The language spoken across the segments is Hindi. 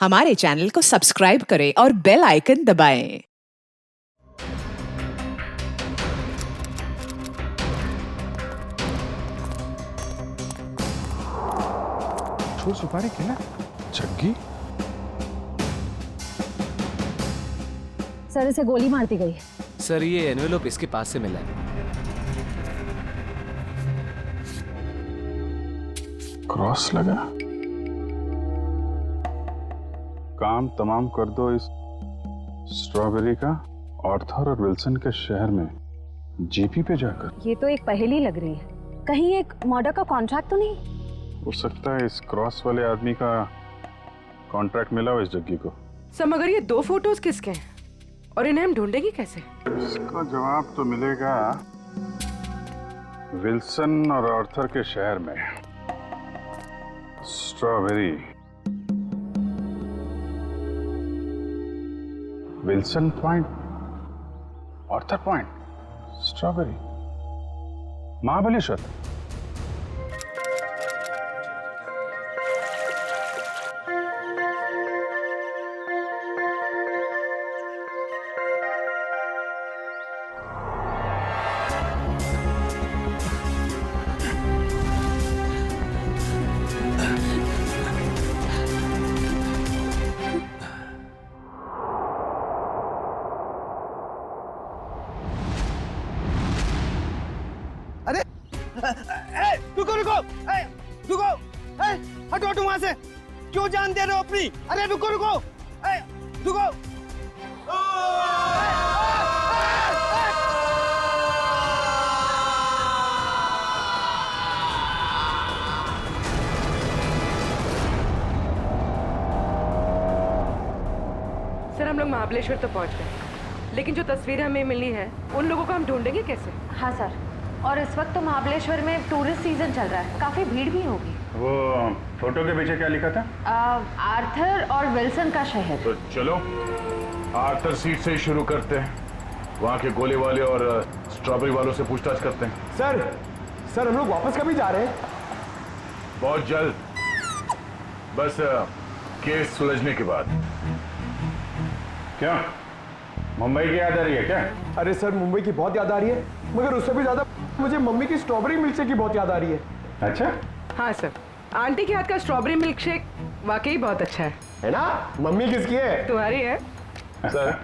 हमारे चैनल को सब्सक्राइब करें और बेल आइकन दबाएं। छोड़ सुपारी क्या जग्गी। सर इसे गोली मार दी गई। सर ये एनवेलोप इसके पास से मिला है। क्रॉस लगा। काम तमाम कर दो इस स्ट्रॉबेरी का आर्थर और विल्सन के शहर में जीपी पे जाकर। ये तो एक पहेली लग रही है, कहीं एक मर्डर का कॉन्ट्रैक्ट तो नहीं? हो सकता है इस क्रॉस वाले आदमी का कॉन्ट्रैक्ट मिला हो इस जग्गी को। सर मगर ये दो फोटोज किसके हैं और इन्हें हम ढूंढेंगे कैसे? इसका जवाब तो मिलेगा विल्सन और आर्थर के शहर में। Strawberry, Wilson point, Arthur point, strawberry, Mahabaleshwar. रुको रुको रुको, हटो हटो वहां से। क्यों जान दे रहे हो अपनी? अरे रुको रुको रुको। सर हम लोग महाबलेश्वर तो पहुंच गए, लेकिन जो तस्वीर हमें मिली है उन लोगों को हम ढूंढेंगे कैसे? हाँ सर, और इस वक्त तो महाबलेश्वर में टूरिस्ट सीजन चल रहा है, काफी भीड़ भी होगी। वो फोटो के पीछे क्या लिखा था? आर्थर और विल्सन का शहर। तो चलो आर्थर सीट से ही शुरू करते हैं। वहाँ के गोले वाले और स्ट्रॉबेरी वालों से पूछताछ करते हैं। सर हम लोग वापस कभी जा रहे हैं? बहुत जल्द, बस केस सुलझने के बाद। क्या मुंबई की याद आ रही है क्या? अरे सर मुंबई की बहुत याद आ रही है, मगर उससे भी ज्यादा मुझे मम्मी की स्ट्रॉबेरी मिल्क शेक की बहुत याद आ रही है। अच्छा, हाँ सर, आंटी के हाथ का स्ट्रॉबेरी मिल्क शेक वाकई बहुत अच्छा है ना? मम्मी किसकी है? तुम्हारी है। सर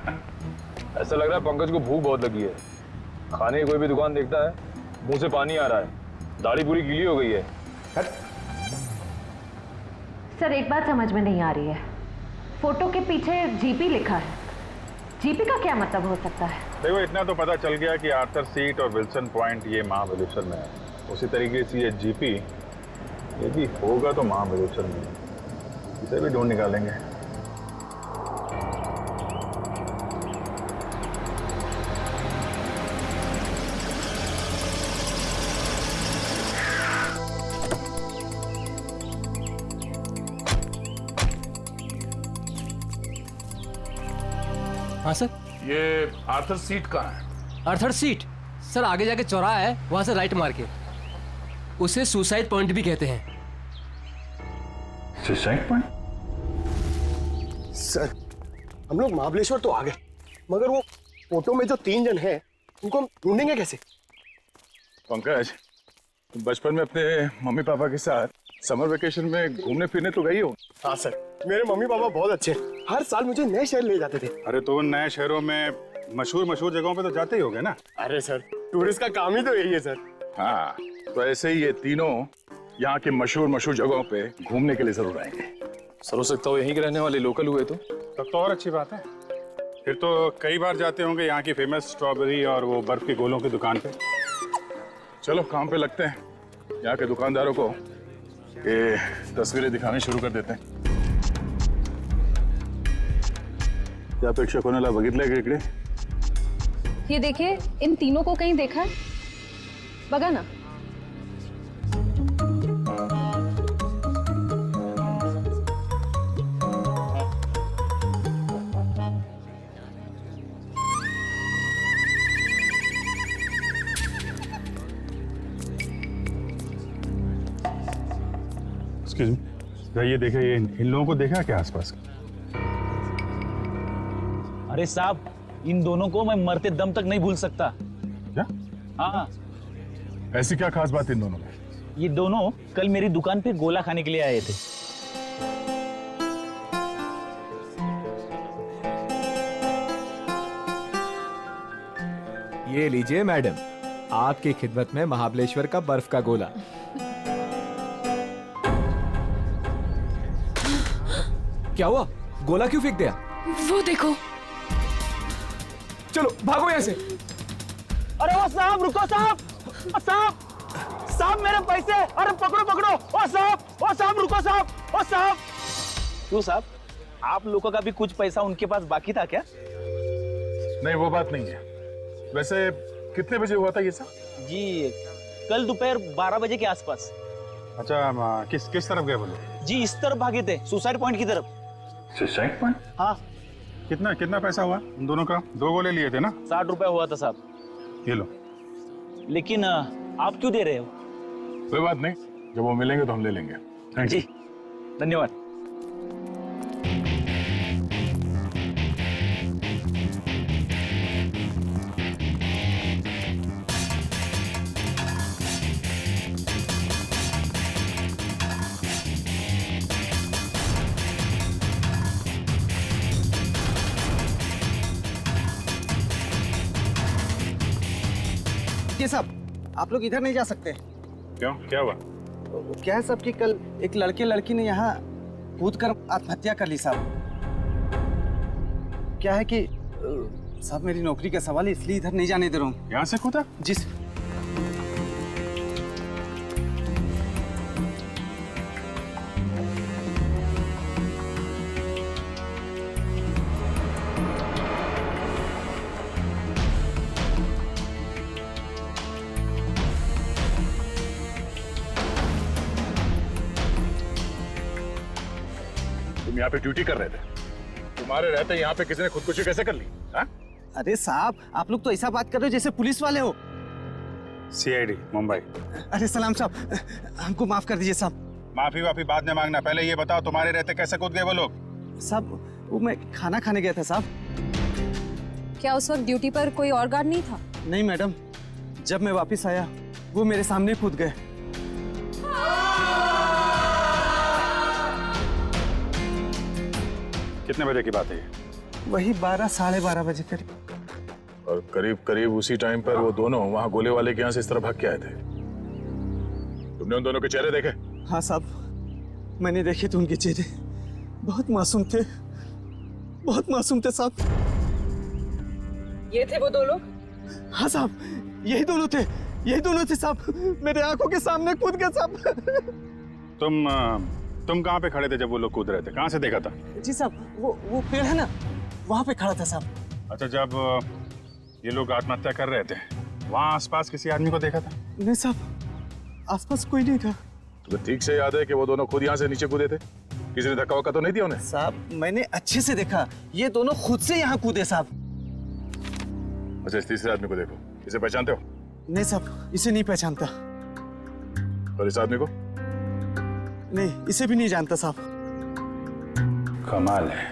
ऐसा लग रहा है पंकज को भूख बहुत लगी है। खाने की कोई भी दुकान देखता है मुंह से पानी आ रहा है, दाढ़ी पूरी गीली हो गई है। सर एक बात समझ में नहीं आ रही है, फोटो के पीछे जीपी लिखा है, जीपी का क्या मतलब हो सकता है? देखो इतना तो पता चल गया कि आर्थर सीट और विल्सन पॉइंट ये महाबलेश्वर में है। उसी तरीके से ये जीपी ये भी होगा तो महाबलेश्वर में, इसे भी ढूंढ निकालेंगे। हाँ सर। ये आर्थर सीट कहाँ है? आर्थर सीट सर आगे जाके चौराहा है, वहां से राइट मार के। उसे सुसाइड पॉइंट भी कहते हैं। Suicide point? सर हम लोग महाबलेश्वर तो आ गए, मगर वो फोटो में जो 3 जन हैं उनको हम ढूंढेंगे कैसे? पंकज, तुम बचपन में अपने मम्मी पापा के साथ समर वेकेशन में घूमने फिरने तो गई हो? हाँ सर, मेरे मम्मी पापा बहुत अच्छे हैं, हर साल मुझे नए शहर ले जाते थे। अरे तो उन नए शहरों में मशहूर जगहों पे तो जाते ही होगे ना? अरे सर टूरिस्ट का काम ही तो यही है सर। हाँ, तो ऐसे ही ये तीनों यहाँ के मशहूर जगहों पे घूमने के लिए जरूर आएंगे। सर हो सकता हो यहीं के रहने वाले लोकल हुए तो। तब तो और अच्छी बात है, फिर तो कई बार जाते होंगे यहाँ की फेमस स्ट्रॉबेरी और वो बर्फ के गोलों की दुकान पे। चलो काम पे लगते हैं, यहाँ के दुकानदारों को ये तस्वीरें दिखानी शुरू कर देते हैं। क्या अपेक्षा कोणाला बघितलंय का इकडे? ये देखिए, इन तीनों को कहीं देखा है? बगा ना। एक्सक्यूज मी, ये देखिए, ये इन लोगों को देखा क्या आसपास? अरे साहब, इन दोनों को मैं मरते दम तक नहीं भूल सकता। क्या? हाँ, ऐसी क्या खास बात इन दोनों में? ये दोनों कल मेरी दुकान पे गोला खाने के लिए आए थे। ये लीजिए मैडम, आपकी खिदमत में महाबलेश्वर का बर्फ का गोला। क्या हुआ? गोला क्यों फेंक दिया? वो देखो। चलो भागो यहाँ से। अरे वो साहब, रुको साहब, साहब, साहब मेरे पैसे, अरे पकड़ो पकड़ो, ओ साहब रुको साहब, ओ साहब। क्यों साहब, आप लोगों का भी कुछ पैसा उनके पास बाकी था क्या? नहीं, वो बात नहीं है। वैसे कितने बजे हुआ था ये सब? जी कल दोपहर 12 बजे के आसपास। अच्छा, किस तरफ गए वो लोग? जी इस तरफ भागे थे, सुसाइड पॉइंट की तरफ। Suicide point? हाँ। कितना पैसा हुआ उन दोनों का? 2 गोले लिए थे ना? 60 रुपए हुआ था साहब। ये लो। लेकिन आप क्यों दे रहे हो? कोई बात नहीं, जब वो मिलेंगे तो हम ले लेंगे। Thank you. जी धन्यवाद। ये साहब, आप लोग इधर नहीं जा सकते। क्यों, क्या हुआ? क्या है साहब कि कल एक लड़की ने यहाँ कूद कर आत्महत्या कर ली साहब। क्या है कि साहब मेरी नौकरी का सवाल है, इसलिए इधर नहीं जाने दे रहा हूँ। यहाँ से कूदा? जी तुम यहाँ पे ड्यूटी कर रहे थे, तुम्हारे रहते यहाँ पे किसी ने खुदकुशी कैसे कर ली? हाँ? अरे साहब, आप लोग तो ऐसा बात कर रहे हो जैसे पुलिस वाले हो। CID मुंबई। अरे सलाम साहब, हमको माफ कर दीजिए साहब। माफी बाद में मांगना, पहले ये बताओ तुम्हारे रहते कैसे कूद गए वो लोग? साहब वो मैं खाना खाने गया था साहब। क्या उस वक्त ड्यूटी पर कोई और गार्ड नहीं था? नहीं मैडम, जब मैं वापस आया वो मेरे सामने कूद गए। कितने बजे की बात है ये? वही 12 साढ़े 12 बजे करीब। और करीब उसी टाइम पर वो दोनों वहाँ गोले वाले के यहाँ से इस तरह भाग के आए थे। तुमने उन दोनों के चेहरे देखे? हाँ साहब, मैंने देखे थे उनके चेहरे, बहुत मासूम थे, बहुत मासूम थे साहब। ये थे वो दो लोग? हाँ साहब, यही दोनों थे साहब, मेरे आंखों के सामने कूद गए साहब। तुम कहाँ पे खड़े थे जब वो लोग कूद रहे थे? कहाँ से देखा था? जी साहब, वो पेड़ है ना, वहाँ पे खड़ा था साहब। अच्छा, जब ये लोग आत्महत्या कर रहे थे वहाँ आसपास किसी आदमी को देखा था? नहीं साहब, आसपास कोई नहीं था। तुम्हें ठीक से याद है कि वो दोनों खुद यहाँ से नीचे कूदे थे? किसी ने धक्का वक्का तो नहीं दिया उन्हें? साहब मैंने अच्छे से देखा, ये दोनों खुद से यहाँ कूदे साहब। अच्छा, इस तीसरे आदमी को देखो, इसे पहचानते हो? नहीं साहब, इसे नहीं पहचानता। और इस आदमी को? नहीं, इसे भी नहीं जानता साहब। कमाल है,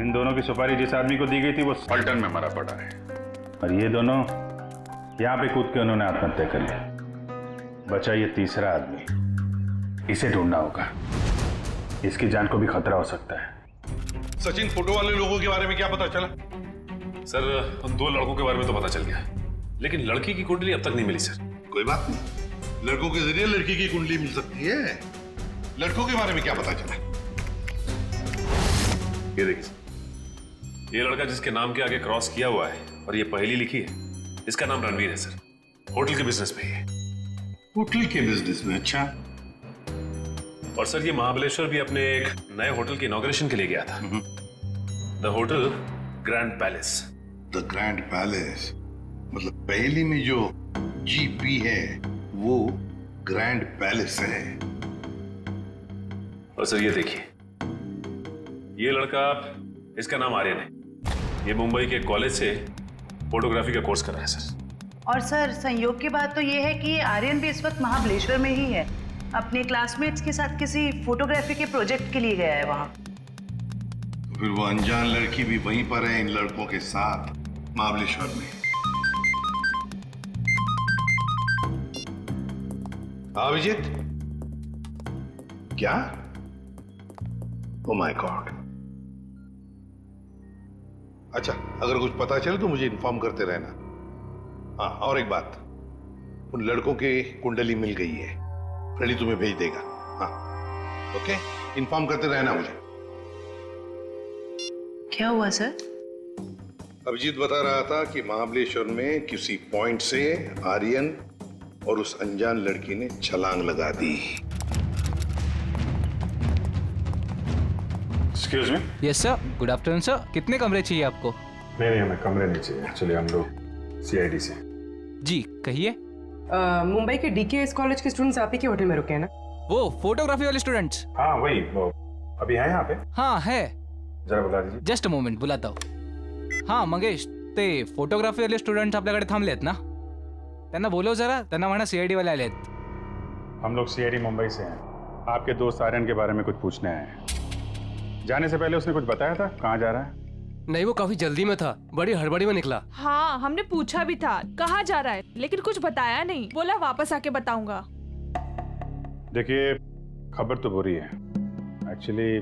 इन दोनों की सुपारी जिस आदमी को दी गई थी वो पलटन में मरा पड़ा है, और ये दोनों यहाँ पे कूद के उन्होंने आत्महत्या कर ली। बचा ये तीसरा आदमी, इसे ढूंढना होगा, इसकी जान को भी खतरा हो सकता है। सचिन, फोटो वाले लोगों के बारे में क्या पता चला? सर, उन 2 लड़कों के बारे में तो पता चल गया, लेकिन लड़की की कुंडली अब तक नहीं मिली सर। कोई बात नहीं, लड़कों के जरिए लड़की की कुंडली मिल सकती है। लड़कों के बारे में क्या पता चला? ये देखिए सर, ये लड़का जिसके नाम के आगे क्रॉस किया हुआ है और ये पहेली लिखी है, इसका नाम रणवीर है सर। होटल के बिजनेस में है। होटल के बिजनेस में? अच्छा। और सर ये महाबलेश्वर भी अपने एक नए होटल के इनॉग्रेशन के लिए गया था। The hotel grand palace. The grand palace मतलब पहेली में जो GP है वो ग्रैंड पैलेस है। और सर ये देखिए, ये लड़का, इसका नाम आर्यन है, ये मुंबई के कॉलेज से फोटोग्राफी का कोर्स कर रहा है सर। और सर संयोग की बात तो ये है कि आर्यन भी इस वक्त महाबलेश्वर में ही है, अपने क्लासमेट्स के साथ किसी फोटोग्राफी के प्रोजेक्ट के लिए गया है वहाँ। फिर वो अनजान लड़की भी वहीं पर है इन लड़कों के साथ महाबलेश्वर में। अभिजीत, क्या? Oh my God. अच्छा, अगर कुछ पता चले तो मुझे इन्फॉर्म करते रहना। हाँ, और एक बात, उन लड़कों की कुंडली मिल गई है, फ्रेडी तुम्हें भेज देगा। हाँ, ओके, इन्फॉर्म करते रहना मुझे। क्या हुआ सर? अभिजीत बता रहा था कि महाबलेश्वर में किसी पॉइंट से आर्यन और उस अनजान लड़की ने छलांग लगा दी। Excuse me. Yes sir, good afternoon sir. कितने कमरे चाहिए आपको? नहीं, हमें कमरे नहीं चाहिए। एक्चुअली हम लोग सीआईडी से। जी कहिए। मुंबई के डीकेएस कॉलेज के स्टूडेंट्स आप ही के होटल में रुके हैं ना? वो फोटोग्राफी वाले स्टूडेंट्स? हाँ वही, वो अभी है यहाँ पे? हाँ है। जरा बता दीजिए। जस्ट अ मोमेंट, बुलाता हूँ। हाँ मंगेश, ते फोटोग्राफी वाले स्टुडंट्स आपल्याकडे थांबलेत ना? त्यांना बोलव जरा, त्यांना म्हणा सीआईडी वाले आलेत। हम लोग सीआईडी मुंबई से हैं। आपके दोस्त आर्यन के बारे में कुछ पूछने आए हैं। जाने से पहले उसने कुछ बताया था कहाँ जा रहा है? नहीं, वो काफी जल्दी में था, बड़ी हड़बड़ी में निकला। हाँ, हमने पूछा भी था कहाँ जा रहा है, लेकिन कुछ बताया नहीं। बोला वापस आके बताऊंगा। देखिए, खबर तो बुरी है। एक्चुअली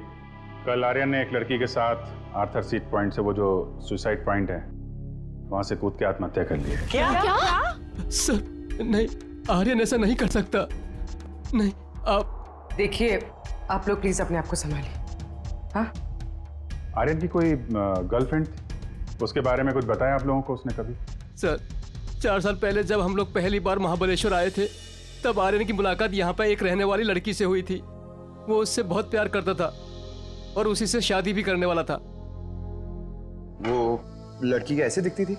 कल आर्यन ने एक लड़की के साथ आर्थर सीट पॉइंट से, वो जो सुसाइड पॉइंट है, वहां से कूद के आत्महत्या कर ली है। क्या? सर नहीं, आर्यन ऐसा नहीं कर सकता। नहीं, आप देखिए, आप लोग प्लीज अपने आप को संभालिए। हाँ, आर्यन की कोई गर्लफ्रेंड थी, उसके बारे में कुछ बताया आप लोगों को उसने कभी? सर 4 साल पहले जब हम लोग पहली बार महाबलेश्वर आए थे, तब आर्यन की मुलाकात यहाँ पर एक रहने वाली लड़की से हुई थी। वो उससे बहुत प्यार करता था और उसी से शादी भी करने वाला था। वो लड़की कैसे दिखती थी?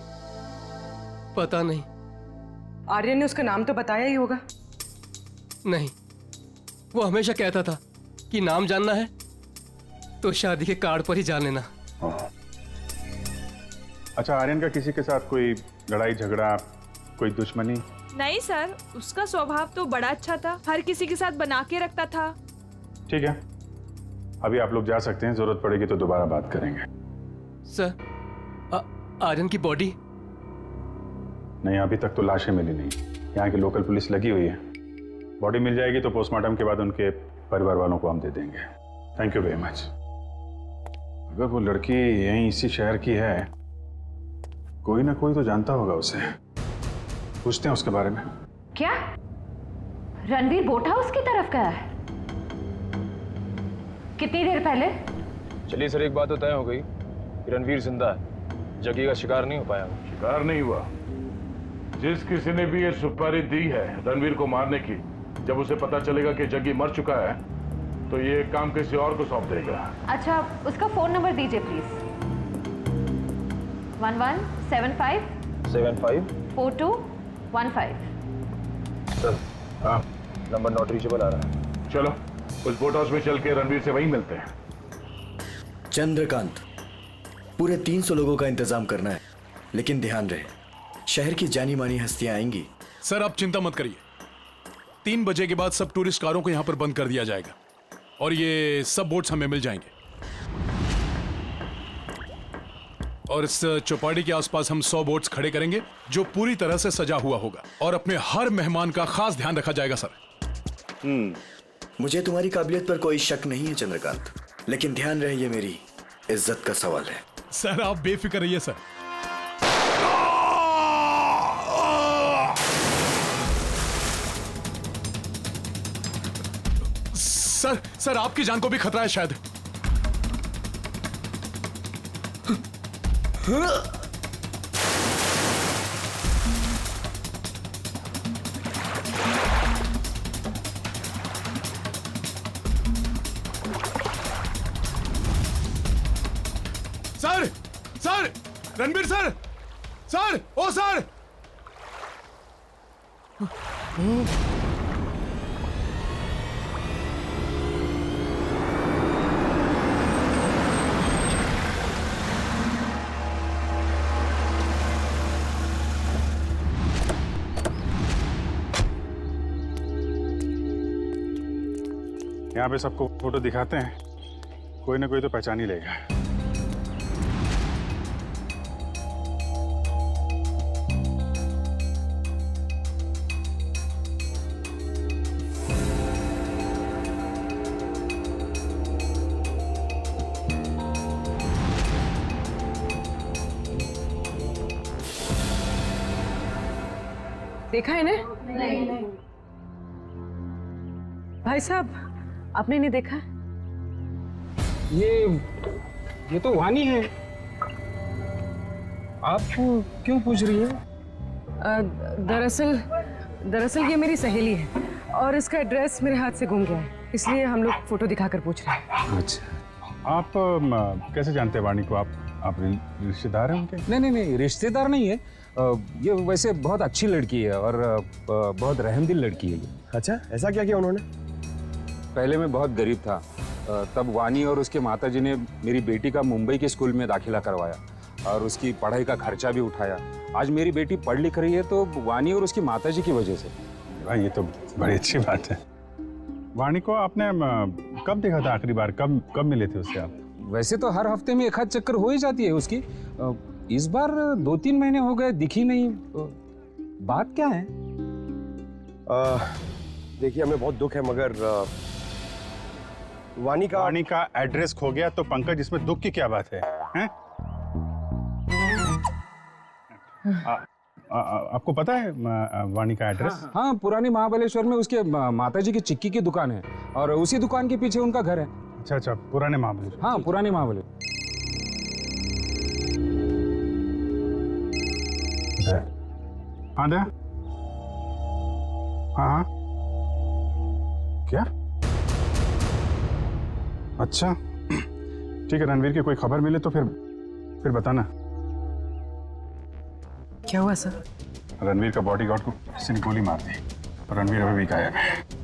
पता नहीं। आर्यन ने उसका नाम तो बताया ही होगा। नहीं, वो हमेशा कहता था कि नाम जानना है तो शादी के कार्ड पर ही जान लेना। अच्छा, आर्यन का किसी के साथ कोई लड़ाई झगड़ा, कोई दुश्मनी? नहीं सर, उसका स्वभाव तो बड़ा अच्छा था, हर किसी के साथ बना के रखता था। ठीक है, अभी आप लोग जा सकते हैं, जरूरत पड़ेगी तो दोबारा बात करेंगे। सर, आर्यन की बॉडी? नहीं, अभी तक तो लाशें मिली नहीं। यहाँ की लोकल पुलिस लगी हुई है। बॉडी मिल जाएगी तो पोस्टमार्टम के बाद उनके परिवार वालों को हम दे देंगे। Thank you very much. अगर वो लड़की यहीं इसी शहर की है, कोई ना कोई तो जानता होगा उसे। पूछते हैं उसके बारे में। क्या रणवीर बोट हाउस की तरफ गया है? कितनी देर पहले? चलिए सर, एक बात तो तय हो गई कि रणवीर जिंदा है, जग्गी का शिकार नहीं हो पाया। शिकार नहीं हुआ। जिस किसी ने भी ये सुपारी दी है रणवीर को मारने की, जब उसे पता चलेगा कि जग्गी मर चुका है तो ये काम किसी और को सौंप देगा। अच्छा, उसका फोन नंबर दीजिए प्लीज। 1175 4215। सर, हाँ, नंबर नॉट रीचेबल आ रहा है। चलो उस बोट हाउस में चल के रणवीर से वहीं मिलते हैं। चंद्रकांत, पूरे 300 लोगों का इंतजाम करना है, लेकिन ध्यान रहे शहर की जानी मानी हस्तियां आएंगी। सर आप चिंता मत करिए, 3 बजे के बाद सब टूरिस्ट कारों को यहाँ पर बंद कर दिया जाएगा और ये सब बोट्स हमें मिल जाएंगे। और इस चौपाटी के आसपास हम 100 बोट्स खड़े करेंगे जो पूरी तरह से सजा हुआ होगा और अपने हर मेहमान का खास ध्यान रखा जाएगा। सर मुझे तुम्हारी काबिलियत पर कोई शक नहीं है चंद्रकांत, लेकिन ध्यान रहे ये मेरी इज्जत का सवाल है। सर आप बेफिक्र रहिए सर। सर आपकी जान को भी खतरा है शायद। सर रणबीर सर, ओ सर। यहाँ पे सबको फोटो दिखाते हैं, कोई ना कोई तो पहचान ही लेगा। देखा है ना? नहीं। भाई साहब, आपने नहीं देखा? ये तो वानी है। आप क्यों पूछ रही है? दरअसल ये मेरी सहेली है और इसका एड्रेस मेरे हाथ से गुम गया है, इसलिए हम लोग फोटो दिखाकर पूछ रहे हैं। अच्छा। आप कैसे जानते हैं वाणी को? आप रिश्तेदार हैं उनके? नहीं, रिश्तेदार नहीं है। ये वैसे बहुत अच्छी लड़की है और बहुत रहमदिल लड़की है ये। अच्छा, ऐसा क्या किया उन्होंने? पहले मैं बहुत गरीब था, तब वानी और उसके माताजी ने मेरी बेटी का मुंबई के स्कूल में दाखिला करवाया और उसकी पढ़ाई का खर्चा भी उठाया। आज मेरी बेटी पढ़ लिख रही है तो वानी और उसकी माताजी की वजह से। भाई, ये तो बड़ी अच्छी बात है। वाणी को आपने कब देखा था आखिरी बार? कब मिले थे उससे आप? वैसे तो हर हफ्ते में एक आध चक्कर हो ही जाती है उसकी। इस बार 2-3 महीने हो गए, दिखी नहीं। बात क्या है? देखिए, हमें बहुत दुख है, मगर वाणी का एड्रेस खो गया तो पंकज, इसमें दुख की क्या बात है? हैं? आपको पता है वाणी का एड्रेस? हाँ, पुरानी महाबलेश्वर में उसके माताजी की चिक्की की दुकान है और उसी दुकान के पीछे उनका घर है। अच्छा, पुराने महाबलेश्वर। हाँ, पुराने महाबलेश्वर। हाँ दया। हाँ। क्या? अच्छा, ठीक है। रणवीर की कोई खबर मिले तो फिर बताना। क्या हुआ सर? रणवीर का बॉडीगार्ड को किसी ने गोली मार दी और रणवीर अभी भी गायब है।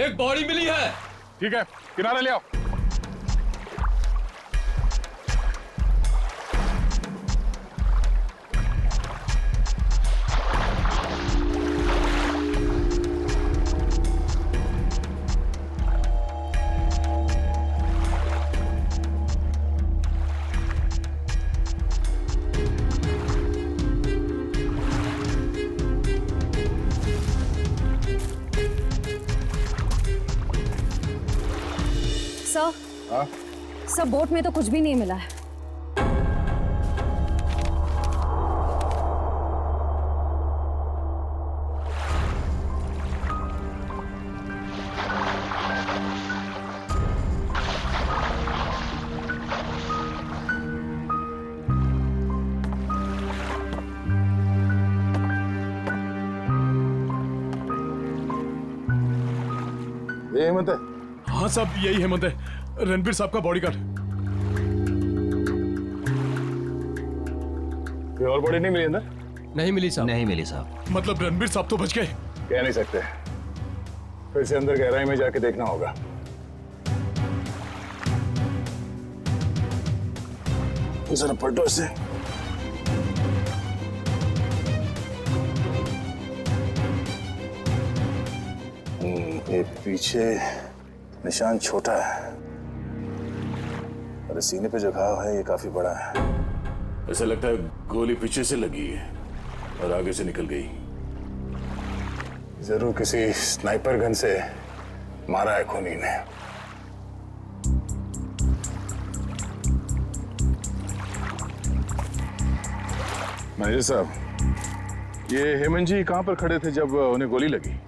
एक बॉडी मिली है। ठीक है, किनारे ले आओ। सर, बोट में तो कुछ भी नहीं मिला है। ये हेमंत है? हाँ साहब, यही हेमंत है, रणबीर साहब का बॉडीगार्ड। कोई और बॉडी नहीं मिली अंदर? नहीं मिली साहब। नहीं मिली साहब। मतलब रणबीर साहब तो बच गए? कह नहीं सकते, फिर से अंदर गहराई में जाके देखना होगा। जरा पलटो इसे। एक पीछे निशान छोटा है और सीने पे जो घाव है ये काफी बड़ा है। ऐसा लगता है गोली पीछे से लगी है और आगे से निकल गई। जरूर किसी स्नाइपर गन से मारा है खूनी ने। मैनेजर साहब, ये हेमंत जी कहाँ पर खड़े थे जब उन्हें गोली लगी?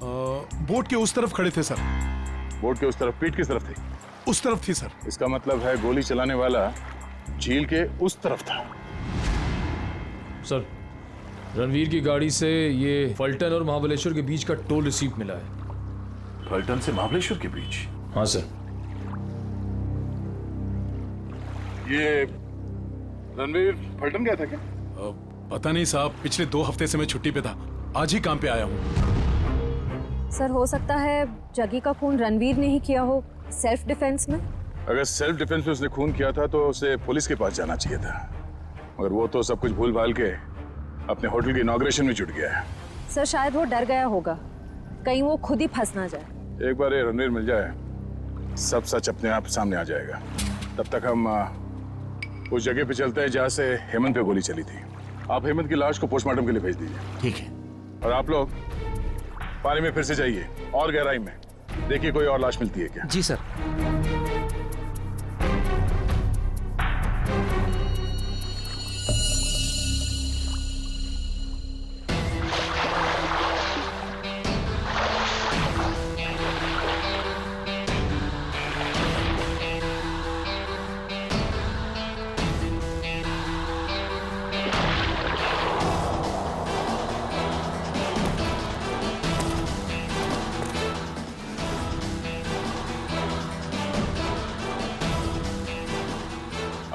बोट के उस तरफ खड़े थे सर। बोट के उस तरफ? पीठ किस तरफ थी? उस तरफ थी सर। इसका मतलब है गोली चलाने वाला झील के उस तरफ था। सर, रणवीर की गाड़ी से ये फलटन और महाबलेश्वर के बीच का टोल रिसीप्ट मिला है। फलटन से महाबलेश्वर के बीच? हाँ सर। ये रणवीर फलटन गया था क्या? पता नहीं साहब, पिछले 2 हफ्ते से मैं छुट्टी पे था, आज ही काम पे आया हूँ। सर हो सकता है जगी का खून रणवीर ने ही किया हो, सेल्फ डिफेंस में। अगर सेल्फ डिफेंस में उसने खून किया था तो उसे पुलिस के पास जाना चाहिए था, मगर वो तो सब कुछ भूल भाल के अपने होटल की इनॉग्रेशन में जुट गया है। सर शायद वो डर गया होगा, कहीं वो खुद ही फंस ना जाए। एक बार ये रणवीर मिल जाए, सब सच अपने आप सामने आ जाएगा। तब तक हम उस जगह पे चलते हैं जहाँ से हेमंत पे गोली चली थी। आप हेमंत की लाश को पोस्टमार्टम के लिए भेज दीजिए। ठीक है। और आप लोग पानी में फिर से जाइए और गहराई में, देखिए कोई और लाश मिलती है क्या। जी सर।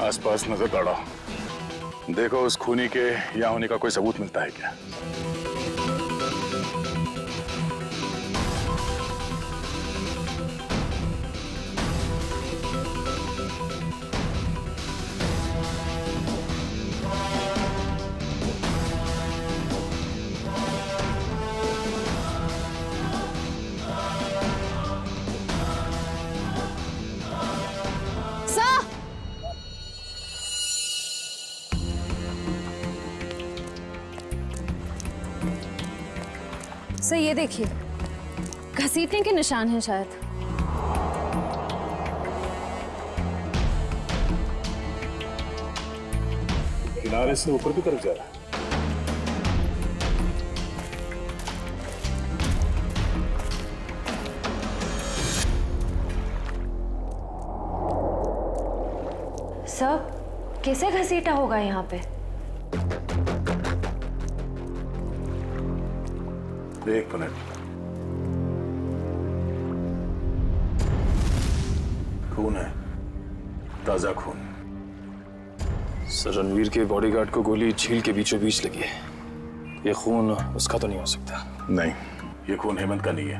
आसपास नजर दौड़ाओ, देखो उस खूनी के यहाँ होने का कोई सबूत मिलता है क्या। सर ये देखिए, घसीटने के निशान हैं शायद। किनारे से ऊपर की तरफ जा रहा है। सर कैसे घसीटा होगा यहाँ पे? एक मिनट, खून है, ताजा खून। सर रणवीर के बॉडीगार्ड को गोली झील के बीचों बीच लगी है, ये खून उसका तो नहीं हो सकता। नहीं, ये खून हेमंत का नहीं है।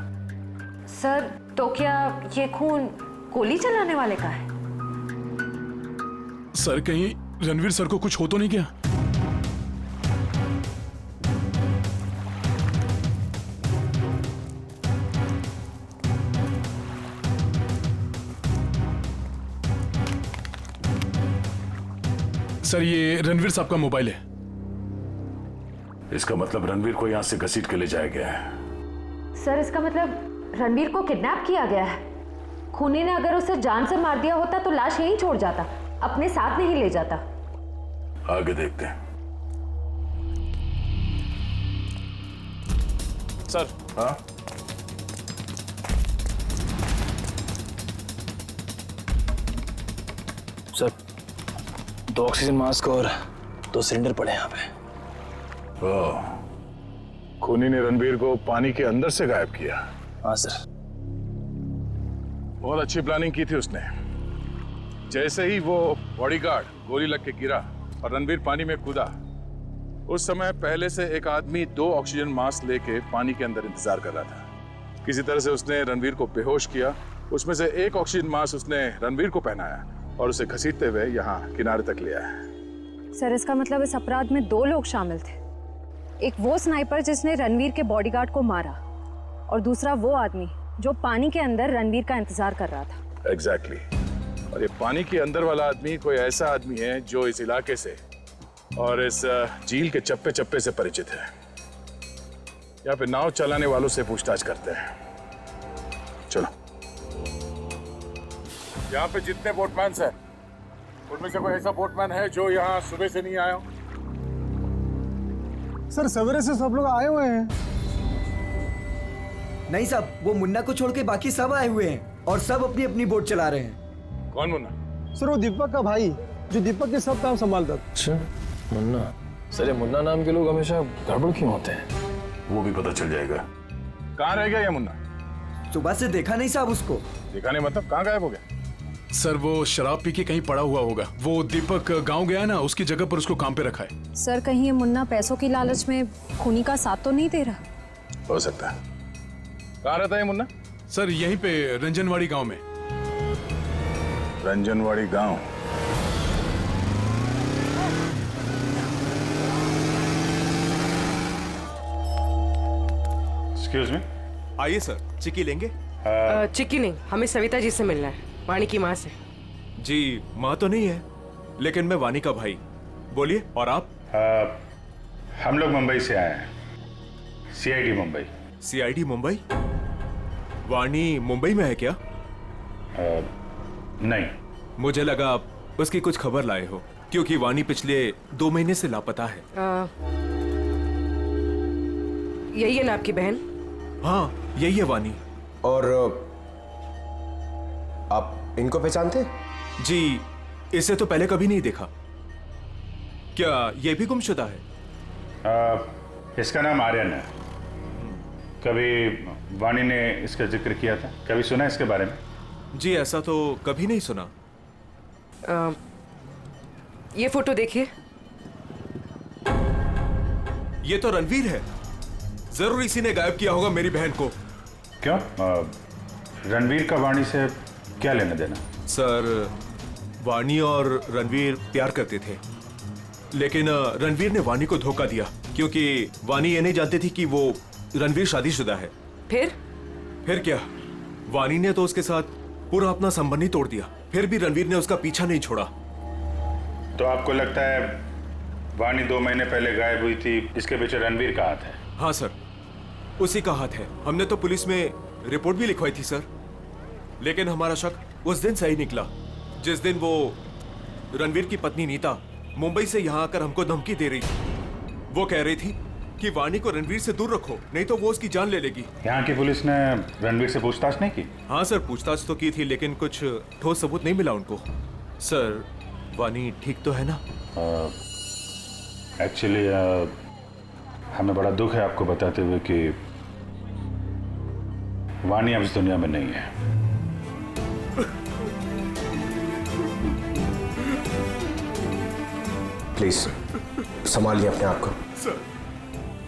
सर तो क्या ये खून गोली चलाने वाले का है? सर कहीं रणवीर सर को कुछ हो तो नहीं गया? सर ये रणवीर साहब का मोबाइल है। इसका मतलब रणवीर को यहां से घसीट के ले जाया गया है। सर इसका मतलब रणवीर को किडनैप किया गया है। खूनी ने अगर उसे जान से मार दिया होता तो लाश यहीं छोड़ जाता, अपने साथ नहीं ले जाता। आगे देखते हैं। सर। हाँ? सर 2 ऑक्सीजन मास्क और 2 सिलेंडर पड़े यहाँ पे। खूनी ने रणवीर को पानी के अंदर से गायब किया। हाँ सर। बहुत अच्छी प्लानिंग की थी उसने। जैसे ही वो बॉडीगार्ड गोली लग के गिरा और रणवीर पानी में कूदा, उस समय पहले से एक आदमी 2 ऑक्सीजन मास्क लेके पानी के अंदर इंतजार कर रहा था। किसी तरह से उसने रणवीर को बेहोश किया, उसमें से एक ऑक्सीजन मास्क उसने रणवीर को पहनाया और उसे घसीटते हुए यहाँ किनारे तक ले आया। सर इसका मतलब इस अपराध में 2 लोग शामिल थे, एक वो स्नाइपर जिसने रणवीर के बॉडीगार्ड को मारा और दूसरा वो आदमी जो पानी के अंदर रणवीर का इंतजार कर रहा था। एग्जैक्टली। और ये पानी के अंदर वाला आदमी कोई ऐसा आदमी है जो इस इलाके से और इस झील के चप्पे चप्पे से परिचित है। यहाँ पे नाव चलाने वालों से पूछताछ करते हैं। चलो। यहाँ पे जितने बोटमैन हैं, उनमें से कोई ऐसा बोटमैन है जो यहाँ सुबह से नहीं आया हो? सर सवेरे से सब लोग आए हुए हैं। नहीं साहब, वो मुन्ना को छोड़ के बाकी सब आए हुए हैं और सब अपनी अपनी बोट चला रहे हैं। कौन मुन्ना? सर वो दीपक का भाई, जो दीपक के सब काम संभालता। अच्छा मुन्ना। सर ये मुन्ना नाम के लोग हमेशा गड़बड़ क्यों होते हैं? वो भी पता चल जाएगा। कहाँ रह गया ये मुन्ना? सुबह से देखा नहीं साहब उसको। देखा नहीं मतलब कहाँ गायब हो गया? सर वो शराब पी के कहीं पड़ा हुआ होगा। वो दीपक गांव गया ना, उसकी जगह पर उसको काम पे रखा है। सर कहीं ये मुन्ना पैसों की लालच में खूनी का साथ तो नहीं दे रहा? हो सकता है। कहाँ रहता है मुन्ना? सर यहीं पे रंजनवाड़ी गांव में। रंजनवाड़ी गांव? Excuse me. आइए सर, चिक्की लेंगे? चिक्की नहीं, हमें सविता जी से मिलना है, वाणी की माँ से। जी माँ तो नहीं है, लेकिन मैं वाणी का भाई। बोलिए। और आप? हम लोग मुंबई से आए हैं, सीआईडी मुंबई। सीआईडी मुंबई? वाणी मुंबई में है क्या? नहीं। मुझे लगा आप उसकी कुछ खबर लाए हो, क्योंकि वाणी पिछले 2 महीने से लापता है। यही है ना आपकी बहन? हाँ यही है वाणी। और आप इनको पहचानते? जी इसे तो पहले कभी नहीं देखा। क्या ये भी गुमशुदा है? इसका नाम आर्यन है। कभी वाणी ने इसका जिक्र किया था? कभी सुना इसके बारे में? जी ऐसा तो कभी नहीं सुना। ये फोटो देखिए। ये तो रणवीर है। जरूर इसी ने गायब किया होगा मेरी बहन को। क्यों? रणवीर का वाणी से क्या लेना देना? सर वाणी और रणवीर प्यार करते थे, लेकिन रणवीर ने वाणी को धोखा दिया, क्योंकि वाणी ये नहीं जानती थी कि वो रणवीर शादीशुदा है। फिर क्या, वाणी ने तो उसके साथ पूरा अपना संबंध ही तोड़ दिया। फिर भी रणवीर ने उसका पीछा नहीं छोड़ा। तो आपको लगता है वाणी 2 महीने पहले गायब हुई थी, इसके पीछे रणवीर का हाथ है? हाँ सर, उसी का हाथ है। हमने तो पुलिस में रिपोर्ट भी लिखवाई थी सर, लेकिन हमारा शक उस दिन सही निकला जिस दिन वो रणवीर की पत्नी नीता मुंबई से यहाँ आकर हमको धमकी दे रही थी। वो कह रही थी कि वाणी को रणवीर से दूर रखो, नहीं तो वो उसकी जान ले लेगी। यहाँ की पुलिस ने रणवीर से पूछताछ नहीं की? हाँ सर, पूछताछ तो की थी, लेकिन कुछ ठोस सबूत नहीं मिला उनको। सर वाणी ठीक तो है ना? एक्चुअली हमें बड़ा दुख है आपको बताते हुए कि वाणी अब इस दुनिया में नहीं है। प्लीज संभालिए अपने आप को। सर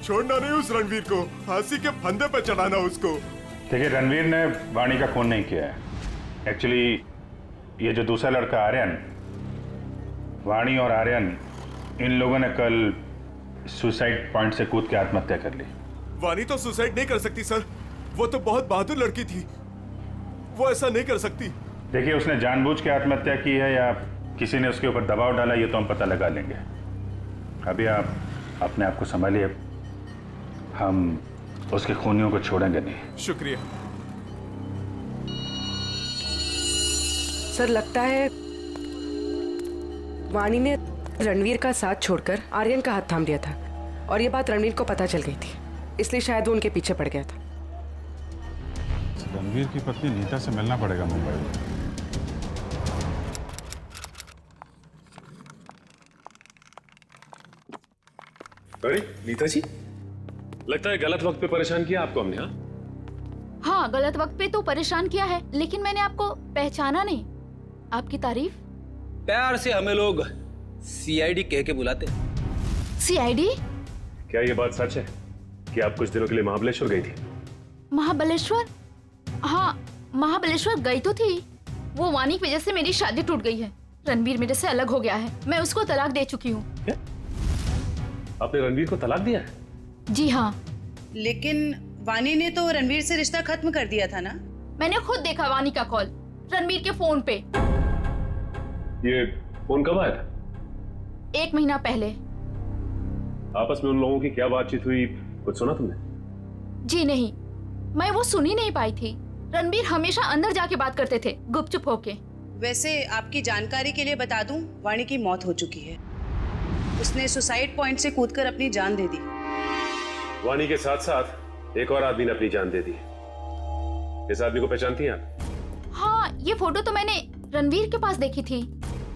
छोड़ना नहीं उस रणवीर को, फांसी के फंदे पर चढ़ाना उसको। देखिए रणवीर ने वाणी का खून नहीं किया है। एक्चुअली ये जो दूसरा लड़का आर्यन, वाणी और आर्यन इन लोगों ने कल सुसाइड पॉइंट से कूद के आत्महत्या कर ली। वाणी तो सुसाइड नहीं कर सकती सर, वो तो बहुत बहादुर लड़की थी, वो ऐसा नहीं कर सकती। देखिए उसने जानबूझ के आत्महत्या की है या किसी ने उसके ऊपर दबाव डाला, ये तो हम पता लगा लेंगे। अभी आप अपने आप को संभालिए, हम उसके खूनियों को छोड़ेंगे नहीं। शुक्रिया सर। लगता है वाणी ने रणवीर का साथ छोड़कर आर्यन का हाथ थाम लिया था, और ये बात रणवीर को पता चल गई थी, इसलिए शायद वो उनके पीछे पड़ गया था। रणवीर की पत्नी नीता से मिलना पड़ेगा मुंबई में। अरे नीता जी, लगता है गलत वक्त पे परेशान किया आपको हमने। हाँ गलत वक्त पे तो परेशान किया है, लेकिन मैंने आपको पहचाना नहीं। आपकी तारीफ? प्यार से हमें लोग सीआईडी कह के बुलाते। सीआईडी? क्या ये बात सच है कि आप कुछ दिनों के लिए महाबलेश्वर गई थी? महाबलेश्वर? हाँ महाबलेश्वर गई तो थी। वो वाणी की वजह से मेरी शादी टूट गई है। रणवीर मेरे से अलग हो गया है, मैं उसको तलाक दे चुकी हूँ। आपने रणवीर को तलाक दिया है? जी हाँ। लेकिन वाणी ने तो रणवीर से रिश्ता खत्म कर दिया था ना? मैंने खुद देखा वाणी का कॉल रणवीर के फोन पे। ये फोन कब आया था? 1 महीना पहले। आपस में उन लोगों की क्या बातचीत हुई, कुछ सुना तुमने? जी नहीं, मैं वो सुन ही नहीं पाई थी। रणवीर हमेशा अंदर जाके बात करते थे, गुपचुप होके। वैसे आपकी जानकारी के लिए बता दूं, वाणी की मौत हो चुकी है। उसने सुसाइड पॉइंट से कूदकर अपनी जान दे दी। वाणी के साथ साथ एक और आदमी ने अपनी जान दे दी। इस आदमी को पहचानती हैं आप? हाँ, ये फोटो तो मैंने रणवीर के पास देखी थी।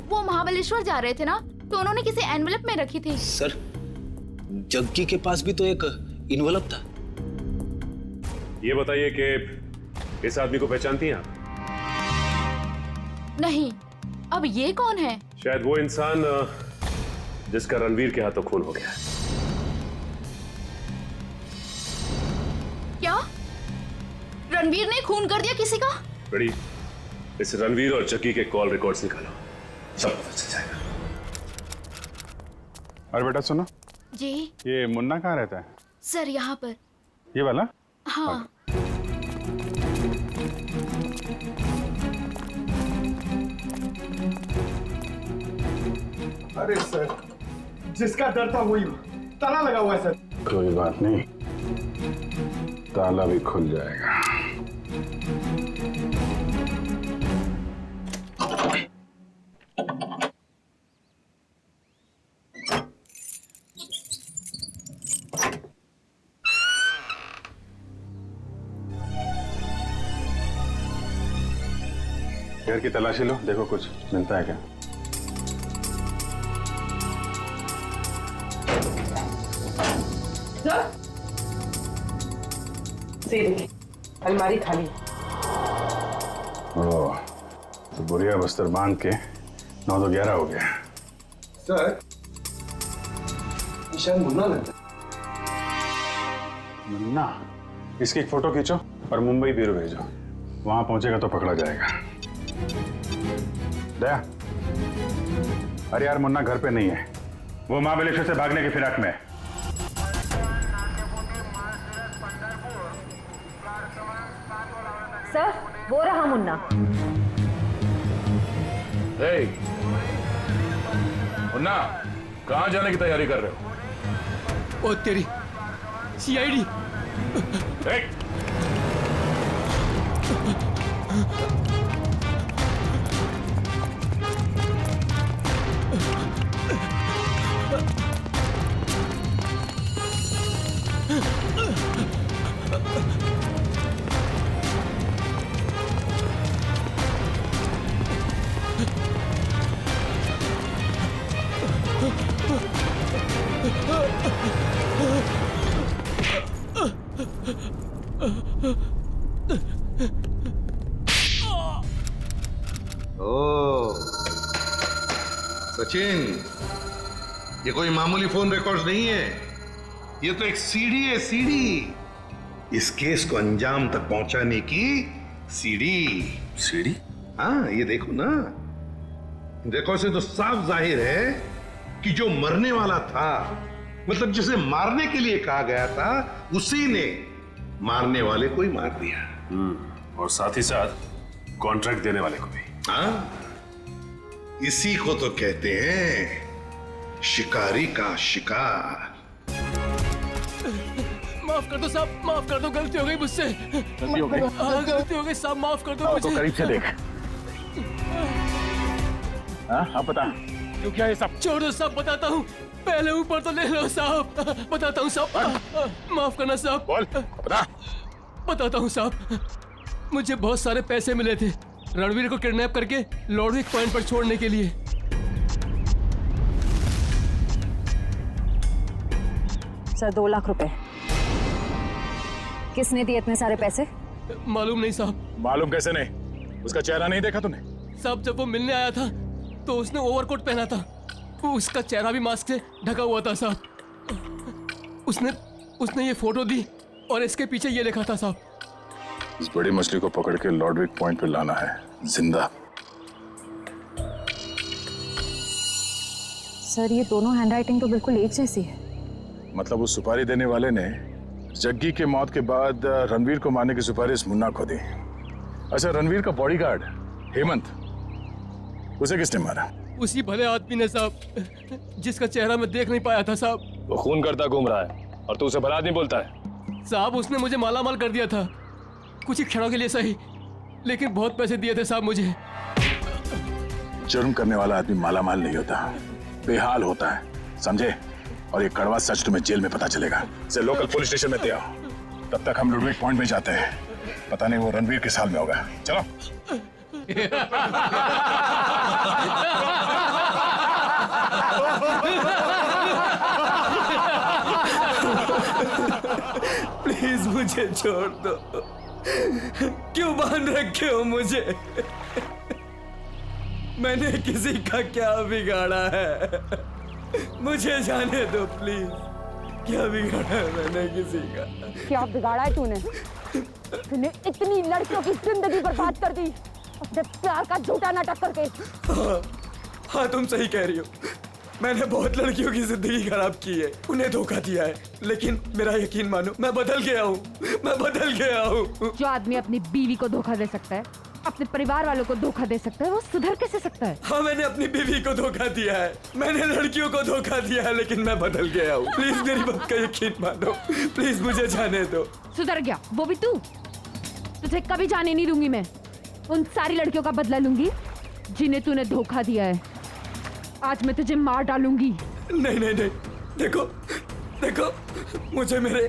वो महाबलेश्वर जा रहे थे ना, तो उन्होंने किसी एनवेलप में रखी थी। सर, जग्गी के पास भी तो एक इन्वेलप था। ये बताइए कि इस आदमी को पहचानती हैं आप? नहीं। अब ये कौन है? शायद वो इंसान जिसका रणवीर के हाथों खून हो गया। क्या रणवीर ने खून कर दिया किसी का? बड़ी, इस रणवीर और जग्गी के कॉल रिकॉर्ड्स निकालो, सब पता चल जाएगा। और बेटा सुनो जी। ये मुन्ना कहाँ रहता है? सर यहाँ पर। ये वाला? हाँ। अरे सर, जिसका डर था वही ताला लगा हुआ है सर। कोई बात नहीं, ताला भी खुल जाएगा। घर की तलाशी लो, देखो कुछ मिलता है क्या। अलमारी खाली। ओह, तो बुढ़िया बस्तर बांध के 9 तो 11 हो गया। सर, शायद मुन्ना लगता है। मुन्ना? इसकी एक फोटो खींचो और मुंबई ब्यूरो भेजो, वहां पहुंचेगा तो पकड़ा जाएगा। दया, अरे यार मुन्ना घर पे नहीं है, वो महाबलेश्वर से भागने की फिराक में है। सर, वो रहा मुन्ना। मुन्ना, कहाँ जाने की तैयारी कर रहे हो? ओ तेरी सीआईडी। ओह, सचिन, ये कोई मामूली फोन रिकॉर्ड्स नहीं है, ये तो एक सीढ़ी है, सीढ़ी। इस केस को अंजाम तक पहुंचाने की सीढ़ी। सीढ़ी? हाँ, ये देखो ना, देखो इसे तो साफ जाहिर है कि जो मरने वाला था, मतलब जिसे मारने के लिए कहा गया था, उसी ने मारने वाले को ही मार दिया। और साथ ही साथ कॉन्ट्रैक्ट देने वाले को भी। हाँ, इसी को तो कहते हैं शिकारी का शिकार। माफ कर दो साहब, माफ कर दो, गलती हो गई मुझसे। गलती हो गई? हाँ, गलती हो गई साहब, माफ कर दो मुझे। तो करीब से देख। हाँ, अब बता क्यों क्या ये सब? छोड़ दो साहब, बताता हूँ। पहले ऊपर तो ले लो साहब, बताता हूँ साहब। माफ करना साहब। बोल, बता। बताता हूँ साहब, मुझे बहुत सारे पैसे मिले थे रणवीर को किडनैप करके लॉर्डविक पॉइंट पर छोड़ने के लिए। सर 2 लाख रुपए। किसने दिए इतने सारे पैसे? मालूम नहीं साहब। मालूम कैसे नहीं? उसका चेहरा नहीं देखा तूने? साहब जब वो मिलने आया था तो उसने ओवरकोट पहना था, वो उसका चेहरा भी मास्क से ढका हुआ था साहब। उसने ये फोटो दी और इसके पीछे ये लिखा था साहब, इस बड़ी मछली को पकड़ के लॉर्डविक पॉइंट पे लाना है जिंदा। सर ये दोनों हैंडराइटिंग तो बिल्कुल एक जैसी है। मतलब उस सुपारी देने वाले ने जग्गी के मौत के बाद रणवीर को मारने की सुपारी मुन्ना को दी। अच्छा, रणवीर का बॉडीगार्ड हेमंत, उसे किसने मारा? उसी भले आदमी ने साहब, जिसका चेहरा मैं देख नहीं पाया था साहब। वो खून करता घूम रहा है और तू उसे भला आदमी बोलता है? साहब उसने मुझे मालामाल कर दिया था, कुछ ही क्षणों के लिए सही, लेकिन बहुत पैसे दिए थे साहब मुझे। जुर्म करने वाला आदमी मालामाल नहीं होता, बेहाल होता है, समझे? और ये कड़वा सच तुम्हें जेल में पता चलेगा। इसे लोकल पुलिस स्टेशन में ले आओ, तब तक हम लॉर्डविक पॉइंट में जाते हैं। पता नहीं वो रणवीर किस हाल में होगा। चलो। प्लीज मुझे छोड़ दो। क्यों बांध रखे हो मुझे? मैंने किसी का क्या बिगाड़ा है? मुझे जाने दो प्लीज। क्या बिगाड़ा है मैंने किसी का? क्या बिगाड़ा है तूने? तूने इतनी लड़कियों की जिंदगी बर्बाद कर दी अपने प्यार का झूठा नाटक करके। हाँ तुम सही कह रही हो। मैंने बहुत लड़कियों की जिंदगी खराब की है, उन्हें धोखा दिया है, लेकिन मेरा यकीन मानो मैं बदल गया हूँ। मैं बदल गया हूँ। जो आदमी अपनी बीवी को धोखा दे सकता है, अपने परिवार वालों को धोखा दे सकता है, वो सुधर कैसे सकता है? हाँ मैंने अपनी बीवी को धोखा दिया है, मैंने लड़कियों को धोखा दिया है, लेकिन मैं बदल गया हूँ। प्लीज मेरी बात का यकीन मानो, प्लीज मुझे जाने दो। सुधर गया वो भी तू? तुझे कभी जाने नहीं दूंगी मैं। उन सारी लड़कियों का बदला लूंगी जिन्हें तूने धोखा दिया है। आज मैं तुझे मार डालूंगी। नहीं नहीं नहीं, देखो देखो, मुझे मेरे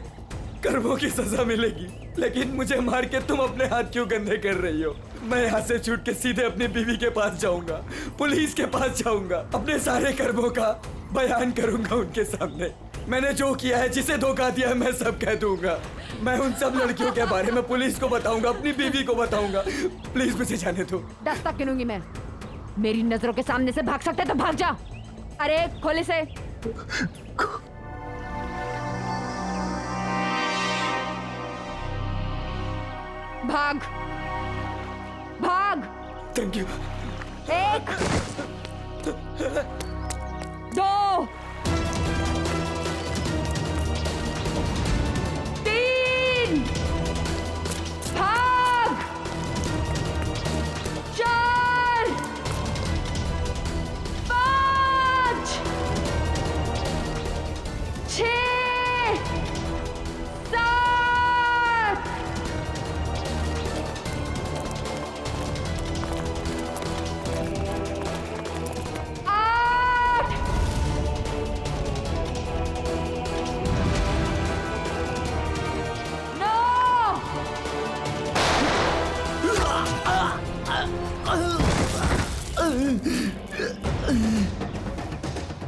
कर्मों की सजा मिलेगी, लेकिन मुझे मार के तुम अपने हाथ क्यों गंदे कर रही हो? मैं यहाँ से छूट के सीधे अपनी बीवी के पास जाऊंगा, पुलिस के पास जाऊंगा, अपने सारे कर्मों का बयान करूंगा उनके सामने। मैंने जो किया है, जिसे धोखा दिया है, मैं सब कह दूंगा। मैं उन सब लड़कियों के बारे में पुलिस को बताऊंगा, अपनी बीवी को बताऊंगा। प्लीज मुझे जाने दो। दस्तक गिनूंगी मैं। मेरी नजरों के सामने से भाग सकते तो भाग जा। अरे खोले से। भाग भाग। Thank you. 1 2 3 भाग। 4 5 6 7 8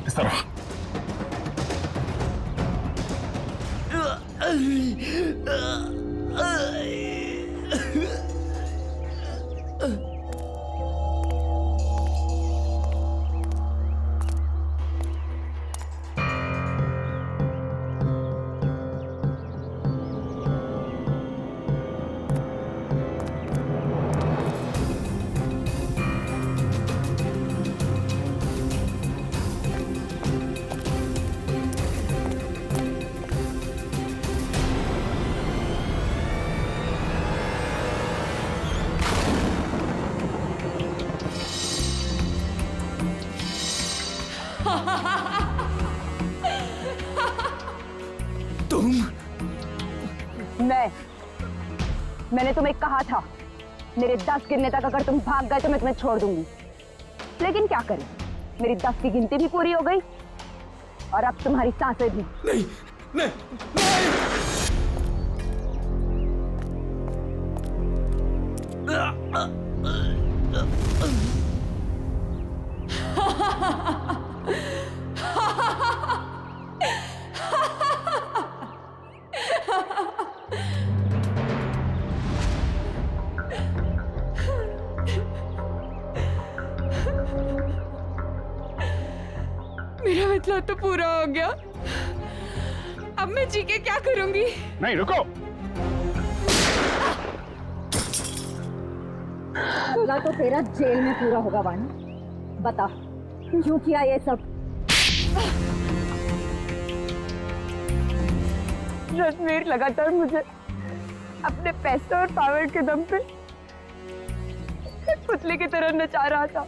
इस तरफ। मैंने तुम्हें कहा था मेरे 10 गिनने तक अगर तुम भाग गए तो मैं तुम्हें छोड़ दूंगी, लेकिन क्या करें, मेरी 10 की गिनती भी पूरी हो गई और अब तुम्हारी सांसें भी। नहीं नहीं मेरा मतलब तो पूरा हो गया। अब मैं जी के क्या करूंगी? नहीं रुको। पूरा तो तेरा जेल में पूरा होगा वाणी। बता क्यों किया ये सब? रणवीर लगातार मुझे अपने पैसे और पावर के दम पे पुतले की तरह नचा रहा था।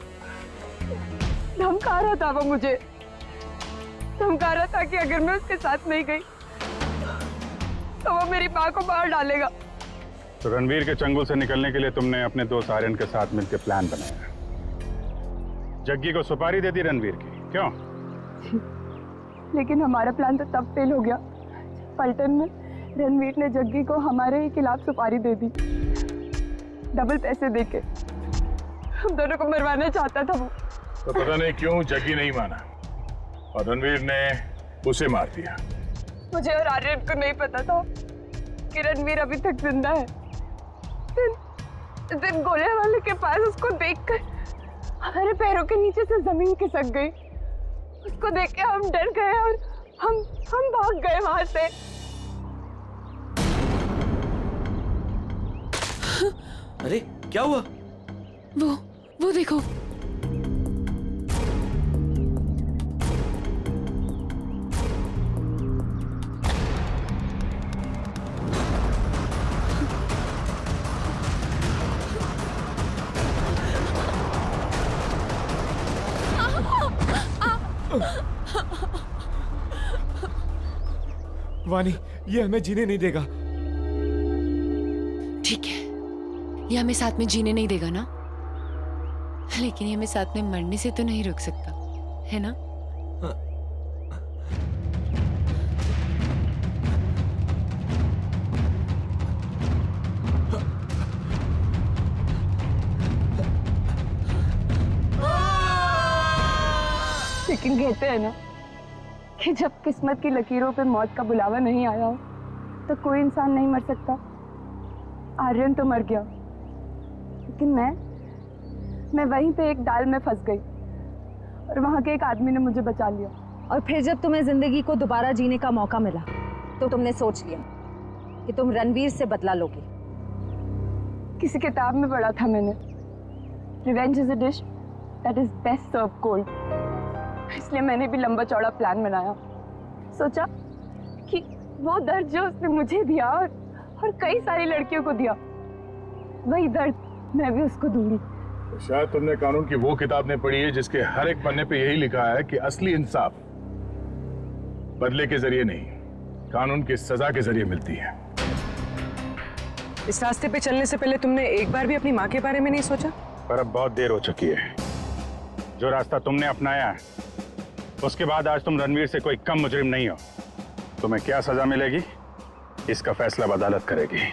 धमका रहा था वो मुझे, धमका रहा था कि अगर मैं उसके साथ नहीं गई तो वो मेरी माँ को मार डालेगा। तो रणवीर के चंगुल से निकलने के लिए तुमने अपने दोस्त आर्यन के साथ मिलकर प्लान बनाया, जग्गी को सुपारी दे दी रणवीर की, क्यों? लेकिन हमारा प्लान तो तब फेल हो गया पलटन में रणवीर ने जग्गी को हमारे ही खिलाफ सुपारी दे दी, डबल पैसे देके। हम दोनों को मरवाना चाहता था वो। तो पता नहीं क्यों जग्गी नहीं माना और रणवीर ने उसे मार दिया। मुझे और आर्यन को नहीं पता था कि रणवीर अभी तक जिंदा है। दिन गोले वाले के पास उसको देखकर हमारे पैरों के नीचे से जमीन खिसक गई। उसको देख के हम डर गए और हम भाग गए वहां से। अरे क्या हुआ? वो देखो। वानी, ये हमें जीने नहीं देगा। ठीक है, ये हमें साथ में जीने नहीं देगा ना, लेकिन ये हमें साथ में मरने से तो नहीं रोक सकता, है ना? लेकिन कहते हैं ना कि जब किस्मत की लकीरों पे मौत का बुलावा नहीं आया हो तो कोई इंसान नहीं मर सकता। आर्यन तो मर गया, लेकिन मैं वहीं पे एक डाल में फंस गई और वहां के एक आदमी ने मुझे बचा लिया। और फिर जब तुम्हें जिंदगी को दोबारा जीने का मौका मिला तो तुमने सोच लिया कि तुम रणवीर से बदला लोगे। किसी किताब में पढ़ा था मैंने, revenge is a dish that is best serve cold. इसलिए मैंने भी लंबा चौड़ा प्लान बनाया। सोचा कि वो दर्द जो उसने मुझे दिया और कई सारी लड़कियों को दिया, वही दर्द मैं भी उसको दूंगी। तो शायद तुमने कानून की वो किताब ने पढ़ी है जिसके हर एक पन्ने पे यही लिखा है कि असली इंसाफ बदले के जरिए नहीं, कानून की सजा के जरिए मिलती है। इस रास्ते पे चलने से पहले तुमने एक बार भी अपनी माँ के बारे में नहीं सोचा? पर अब बहुत देर हो चुकी है। जो रास्ता तुमने अपनाया है उसके बाद आज तुम रणवीर से कोई कम मुजरिम नहीं हो। तुम्हें क्या सजा मिलेगी इसका फैसला अदालत करेगी।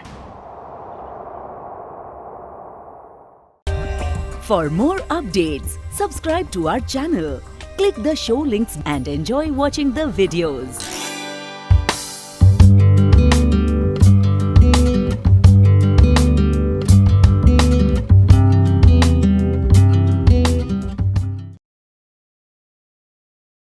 For more updates, subscribe to our channel, click the show links and enjoy watching the videos.